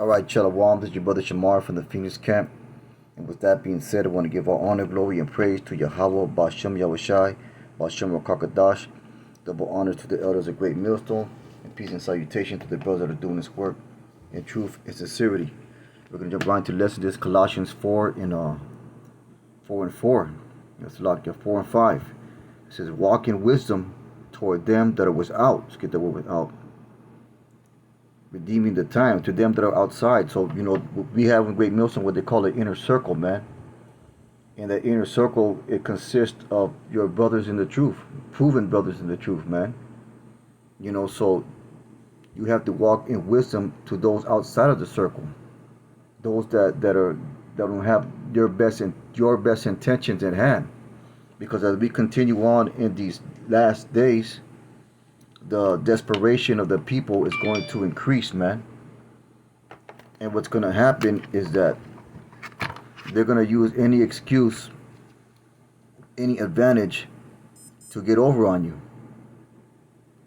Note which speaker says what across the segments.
Speaker 1: Alright, Shalom, this is your brother Shamar from the Phoenix camp. And with that being said, I want to give all honor, glory, and praise to Yahweh, Bashem Yahushai, Bashem Rakakadash. Double honor to the elders of Great Millstone, and peace and salutation to the brothers that are doing this work in truth and sincerity. We're going to jump right into lesson. This Colossians 4 and 4. It's like 4 and 5. It says, walk in wisdom toward them that are without. Let's get that word without. Redeeming the time to them that are outside. So, we have in Great Millstone what they call an inner circle, man. And that inner circle, it consists of your brothers in the truth, proven brothers in the truth, man. So you have to walk in wisdom to those outside of the circle, those that don't have your best intentions at hand. Because as we continue on in these last days, the desperation of the people is going to increase, man. And what's going to happen is that they're going to use any excuse, any advantage to get over on you.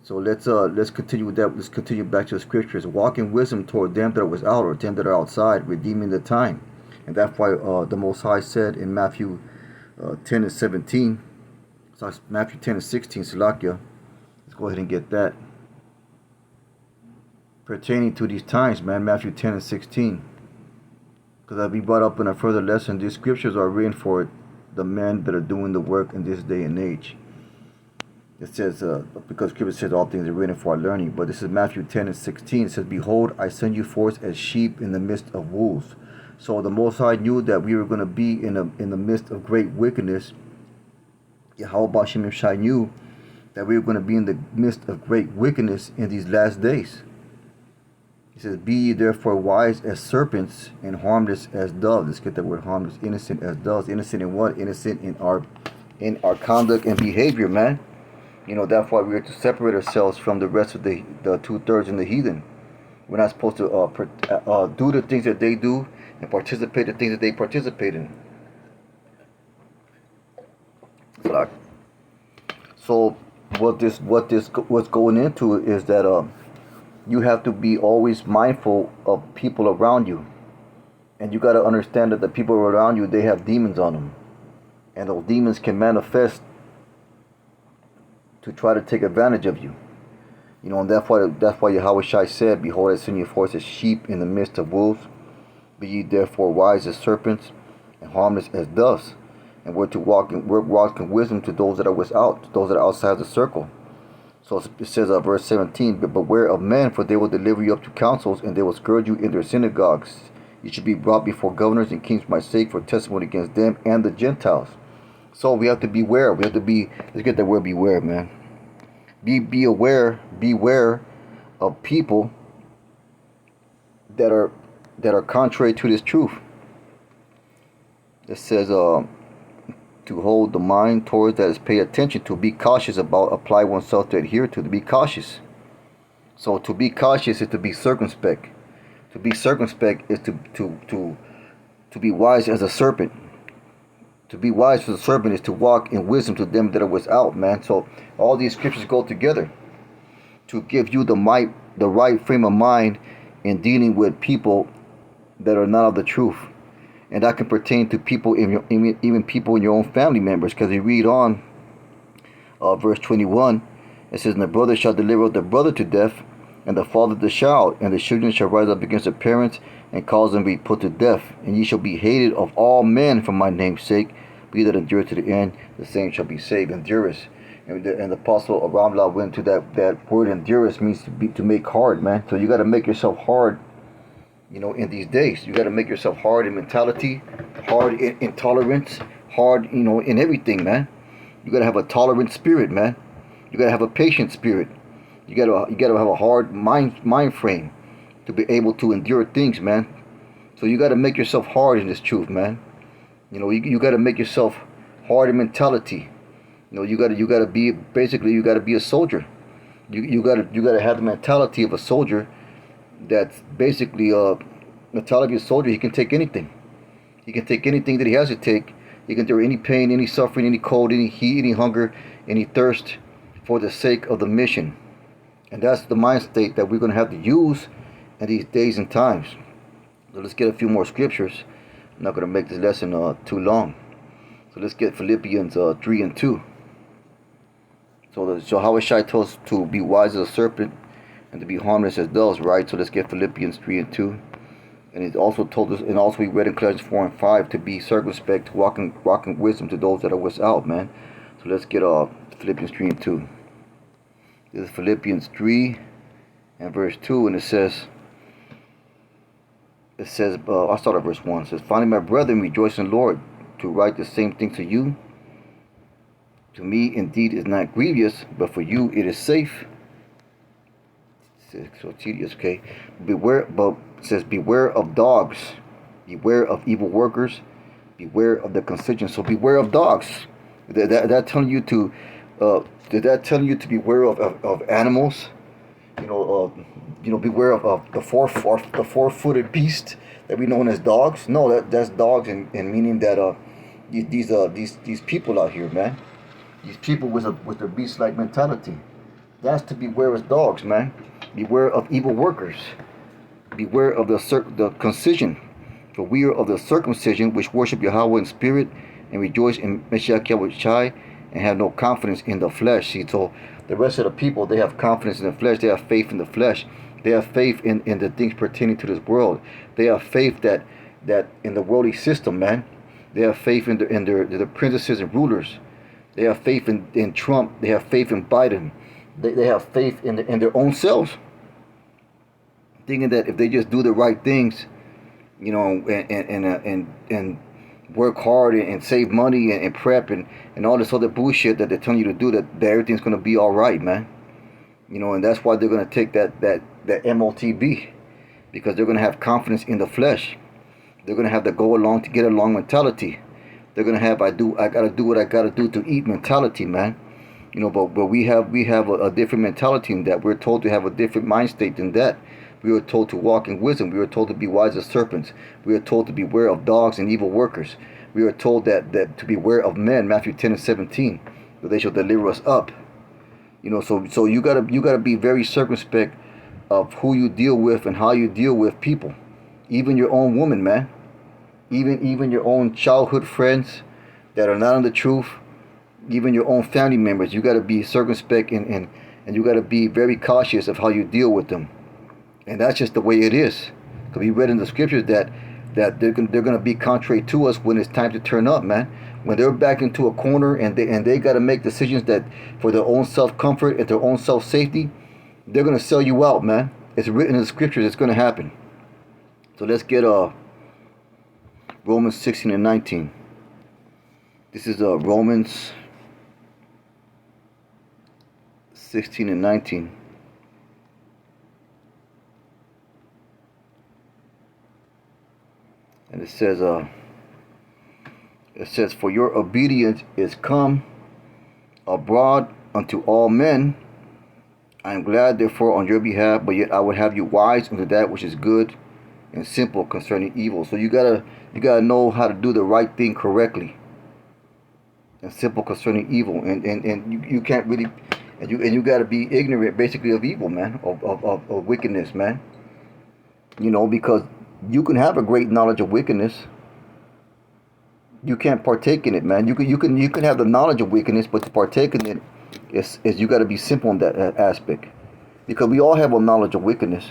Speaker 1: So let's continue with that. Let's continue back to the scriptures. Walk in wisdom toward them that are without, or them that are outside, redeeming the time. And that's why the Most High said in Matthew 10 and 17, sorry, Matthew 10 and 16, Salakia. Let's go ahead and get that. Pertaining to these times, man, Matthew 10 and 16. Because as we brought up in a further lesson, these scriptures are written for the men that are doing the work in this day and age. It says, because scripture says all things are written for our learning. But this is Matthew 10 and 16. It says, behold, I send you forth as sheep in the midst of wolves. So the Most High knew that we were going to be in the midst of great wickedness. Yahweh Bashem Shai knew that we were going to be in the midst of great wickedness in these last days. He says, be ye therefore wise as serpents and harmless as doves. Let's get that word harmless. Innocent as doves. Innocent in what? Innocent in our conduct and behavior, man. That's why we are to separate ourselves from the rest of the 2/3 in the heathen. We're not supposed to do the things that they do and participate in the things that they participate in. So what's going into is that you have to be always mindful of people around you, and you got to understand that the people around you, they have demons on them, and those demons can manifest to try to take advantage of you. And that's why Yahweh Shai said, behold, I send you forth as sheep in the midst of wolves. Be ye therefore wise as serpents and harmless as doves. And we're to walk in wisdom to those that are without, to those that are outside the circle. So it says, verse 17, but beware of men, for they will deliver you up to councils, and they will scourge you in their synagogues. You should be brought before governors and kings for my sake, for testimony against them and the Gentiles. So we have to beware. We have to be, let's get that word beware, man. Be aware, beware of people that are contrary to this truth. It says, to hold the mind towards that is pay attention to, be cautious about, apply oneself to adhere to be cautious. So to be cautious is to be circumspect. To be circumspect is to be wise as a serpent. To be wise as a serpent is to walk in wisdom to them that are without, man. So all these scriptures go together to give you the right frame of mind in dealing with people that are not of the truth. And that can pertain to people, even people in your own family members. Because you read on verse 21, it says, and the brother shall deliver the brother to death, and the father the child, and the children shall rise up against the parents, and cause them to be put to death. And ye shall be hated of all men for my name's sake. Be that endure to the end, the same shall be saved. Endurance. And the apostle Ramla went to that word endurance means to make hard, man. So you got to make yourself hard. In these days, you got to make yourself hard in mentality, hard in tolerance, hard, in everything, man. You got to have a tolerant spirit, man. You got to have a patient spirit. You got to have a hard mind frame to be able to endure things, man. So you got to make yourself hard in this truth, man. You got to make yourself hard in mentality. You got to be, basically, you got to be a soldier. You got to have the mentality of a soldier. That's basically mentality of a soldier. He can take anything. He can take anything that he has to take. He can endure any pain, any suffering, any cold, any heat, any hunger, any thirst for the sake of the mission. And that's the mind state that we're going to have to use in these days and times. So let's get a few more scriptures. I'm not going to make this lesson too long. So let's get Philippians 3 and 2. So how is Shai told us to be wise as a serpent and to be harmless as doves, right? So let's get Philippians 3 and 2. And it also told us, and also we read in Colossians 4 and 5, to be circumspect, to walk in wisdom to those that are without, man. So let's get Philippians 3 and 2. This is Philippians 3 and verse 2, and it says, I'll start at verse 1. It says, finally, my brethren, rejoice in the Lord. To write the same thing to you, to me indeed is not grievous, but for you it is safe. So tedious, okay. Beware, but it says, beware of dogs, beware of evil workers, beware of the concision. So beware of dogs. That telling you to, beware of animals? Beware of the four-footed beast that we know as dogs. No, that's dogs, and meaning that these people out here, man. These people with their beast-like mentality. That's to beware as dogs, man. Beware of evil workers. Beware of the concision. For we are of the circumcision, which worship Yahweh in spirit, and rejoice in Mashiach Yahushai, and have no confidence in the flesh. See, so the rest of the people, they have confidence in the flesh. They have faith in the flesh. They have faith in the things pertaining to this world. They have faith that in the worldly system, man. They have faith in the princesses and rulers. They have faith in Trump. They have faith in Biden. They have faith in their own selves, thinking that if they just do the right things, and work hard and save money and prep and all this other bullshit that they're telling you to do, that everything's gonna be all right, man. And that's why they're gonna take that MOTB, because they're gonna have confidence in the flesh. They're gonna have the go along to get along mentality. They're gonna have I gotta do what I gotta do to eat mentality, man. But we have a different mentality in that. We're told to have a different mind state than that. We are told to walk in wisdom. We are told to be wise as serpents. We are told to beware of dogs and evil workers. We are told that to beware of men, Matthew 10 and 17, that they shall deliver us up. So you gotta be very circumspect of who you deal with and how you deal with people. Even your own woman, man. Even your own childhood friends that are not on the truth. Even your own family members. You gotta be circumspect and you gotta be very cautious of how you deal with them. And that's just the way it is. Because we read in the scriptures that they're gonna be contrary to us when it's time to turn up, man. When they're back into a corner and they gotta make decisions that for their own self comfort and their own self safety, they're gonna sell you out, man. It's written in the scriptures. It's gonna happen. So let's get Romans 16 and 19. This is Romans 16 and 19. And it says, for your obedience is come abroad unto all men. I am glad therefore on your behalf, but yet I would have you wise unto that which is good and simple concerning evil. So you gotta know how to do the right thing correctly and simple concerning evil. And you can't really, and you gotta be ignorant basically of evil, man, of wickedness, man. Because you can have a great knowledge of wickedness. You can't partake in it, man. You can have the knowledge of wickedness, but to partake in it is you got to be simple in that aspect, because we all have a knowledge of wickedness,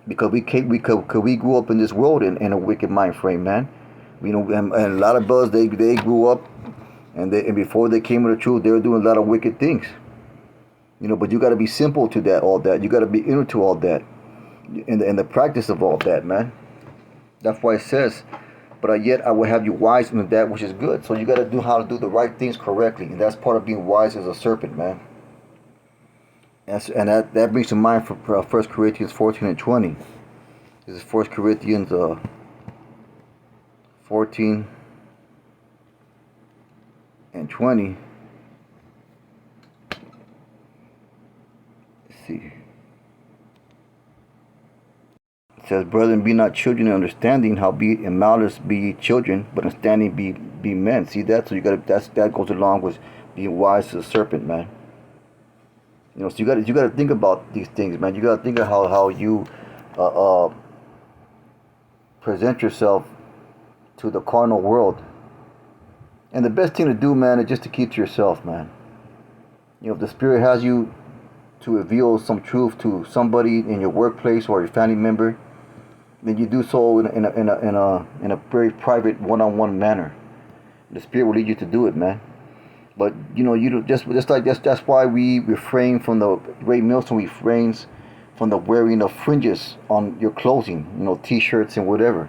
Speaker 1: because we grew up in this world in a wicked mind frame, man. And a lot of brothers they grew up and before they came to the truth, they were doing a lot of wicked things. But you got to be simple to all that. You got to be into all that, in the practice of all that, man. That's why it says, but yet I will have you wise in that which is good. So you got to do how to do the right things correctly. And that's part of being wise as a serpent, man. And that brings to mind for 1 Corinthians 14 and 20. This is 1 Corinthians 14 and 20. Let's see. It says, brethren, be not children in understanding, howbeit in malice be ye children, but in standing be men. See that? So that goes along with being wise as a serpent, man. So you gotta think about these things, man. You gotta think of how you present yourself to the carnal world. And the best thing to do, man, is just to keep to yourself, man. If the Spirit has you to reveal some truth to somebody in your workplace or your family member, then you do so in a very private, one-on-one manner. The Spirit will lead you to do it, man. But you don't just like that's why we refrain from the Ray Milson refrains from the wearing of fringes on your clothing, T-shirts and whatever.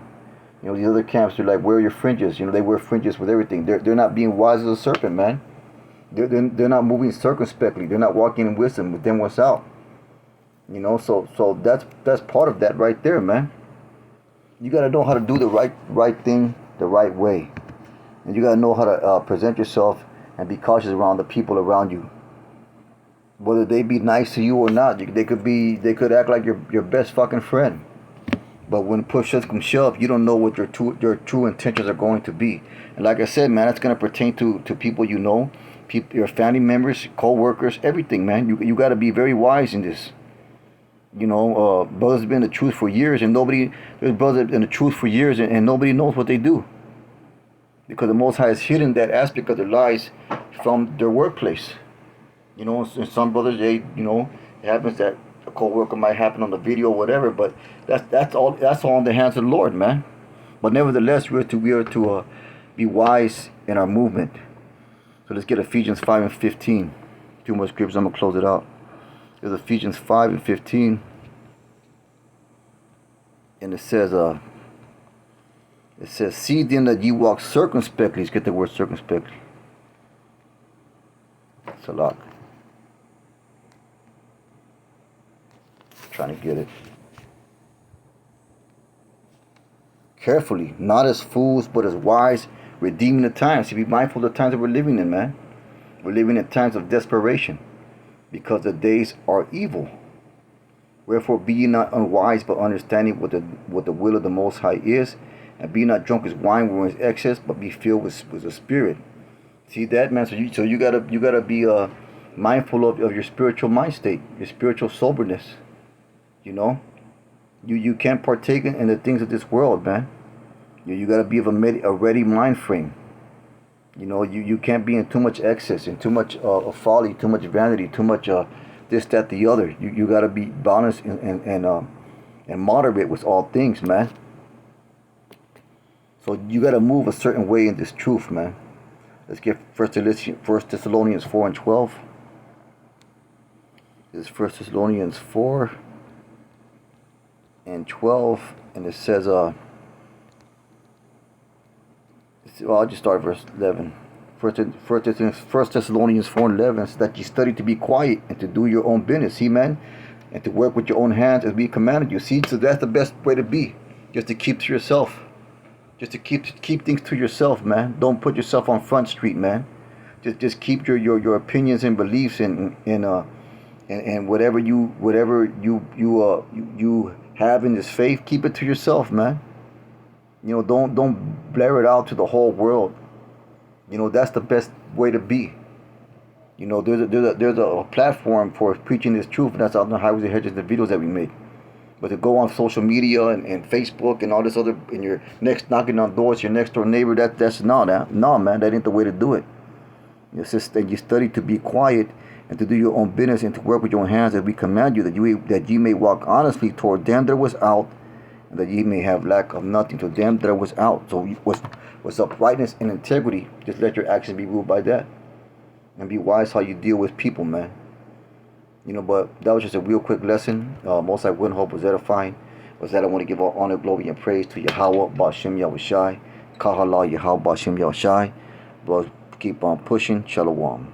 Speaker 1: The other camps are like, wear your fringes. They wear fringes with everything. They're not being wise as a serpent, man. They're not moving circumspectly. They're not walking in wisdom within what's out. So that's part of that right there, man. You gotta know how to do the right thing the right way, and you gotta know how to present yourself and be cautious around the people around you. Whether they be nice to you or not, they could act like your best fucking friend. But when push comes to shove, you don't know what your true intentions are going to be. And like I said, man, it's gonna pertain to people your family members, co-workers, everything, man. You gotta be very wise in this. Brothers have been in the truth for years, and there's brothers in the truth for years, and nobody knows what they do. Because the Most High has hidden that aspect of their lives from their workplace. And some brothers, it happens that a co-worker might happen on the video or whatever, but that's all in the hands of the Lord, man. But nevertheless, we are to be wise in our movement. So let's get Ephesians 5 and 15. Two more scriptures, I'm going to close it out. There's Ephesians 5 and 15. And it says, see then that ye walk circumspectly. Let's get the word circumspectly. It's a lot. Trying to get it. Carefully, not as fools, but as wise, redeeming the times. So be mindful of the times that we're living in, man. We're living in times of desperation, because the days are evil. Wherefore be ye not unwise, but understanding what the will of the Most High is, and be not drunk as wine wherein is excess, but be filled with the Spirit. See that, man? So you gotta be mindful of your spiritual mind state, your spiritual soberness. You can't partake in the things of this world, man. You gotta be of a ready mind frame. You can't be in too much excess, and too much folly, too much vanity, too much this, that, the other. You gotta be balanced and moderate with all things, man. So you gotta move a certain way in this truth, man. Let's get 1 Thessalonians 4 and 12. This is 1 Thessalonians 4 and 12, and it says, I'll just start verse 11. 1 Thessalonians 4 and 11 says that you study to be quiet and to do your own business. See, man? And to work with your own hands as we commanded you. See, so that's the best way to be. Just to keep to yourself. Just to keep things to yourself, man. Don't put yourself on Front Street, man. Just keep your opinions and beliefs and whatever you have in this faith, keep it to yourself, man. Don't blare it out to the whole world. That's the best way to be. There's a platform for preaching this truth, and that's out on the highways and hedges, the videos that we make. But to go on social media and Facebook and all this other, and your next knocking on doors, your next door neighbor, that's no, man, that ain't the way to do it. It's just that you study to be quiet and to do your own business and to work with your own hands as we command you, that ye may walk honestly toward them that was out, and that ye may have lack of nothing to them that was out. So what's uprightness and integrity, just let your actions be ruled by that. And be wise how you deal with people, man. But that was just a real quick lesson. Most I wouldn't hope was edifying. Was that I want to give all honor, glory, and praise to Yahweh, Ba'ashem Yahushai, Kahala Yahweh, Ba'ashem Yahushai. But keep on pushing. Shalom.